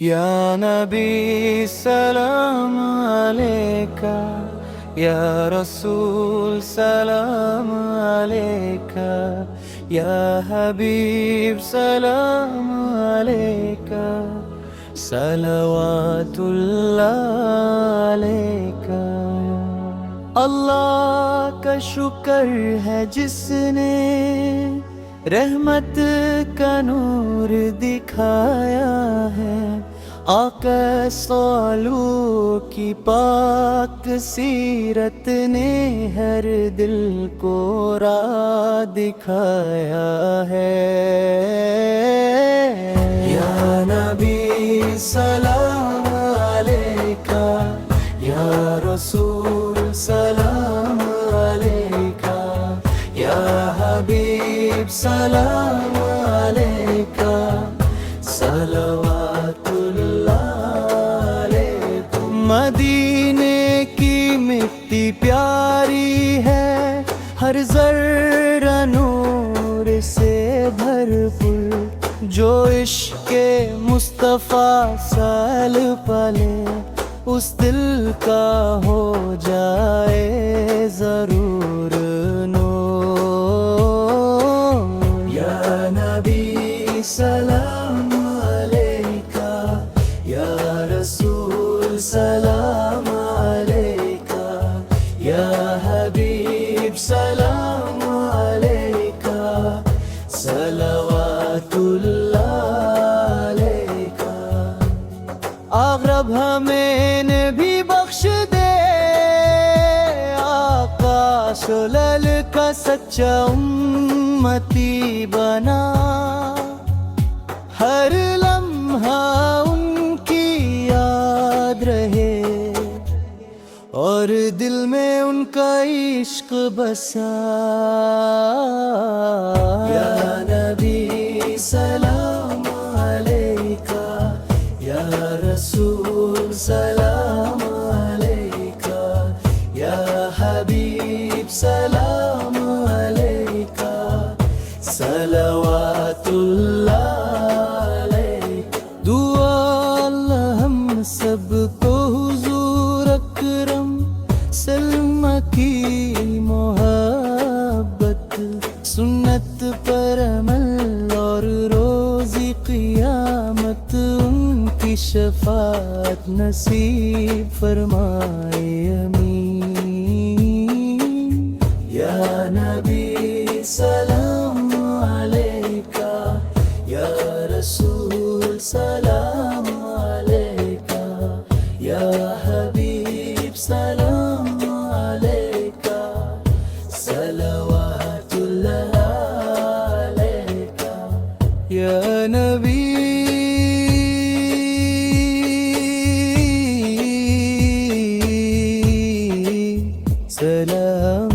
یا نبی سلام علیکہ، یا رسول سلام علیکہ، یا حبیب سلام علیکہ، صلوات اللہ علیکہ۔ اللہ کا شکر ہے جس نے رحمت کا نور دکھایا ہے، آقا صالو کی پاک سیرت نے ہر دل کو راہ دکھایا ہے۔ یا نبی سلام علیکہ، یا رسول سلام علیکہ، یا حبیب سلام علیکہ، صلوات مدینے کی مٹی پیاری ہے، ہر ذرہ نور سے بھرپور، جو عشق مصطفیٰ سال پلے اس دل کا ہو جائے ضرور نور۔ یا نبی سلام علیکہ، یا رسول سلام علیکہ، یا حبیب سلام علیکہ، صلوات اللہ علیکہ۔ آغرب ہمیں بھی بخش دے، آقا شلل کا سچا امتی بنا، ہر لمحہ ان کی یاد رہے اور دل میں ان کا عشق بسا۔ یا نبی سلام علیکہ، یا رسول سلام علیکہ، یا حبیب سلام علیکہ، صلوات اللہ علیکہ۔ دعا اللہ ہم سب کو حضور اکرم سلم کی محبت، سنت پر عمل اور روزی قیامت ان کی شفاعت نصیب فرمائے آمین۔ یا نبی سلام علیکہ، یا رسول سلام علیکہ، یا حبیب سلام علیکہ، صلوات اللہ علیکہ۔ یا نبی سلام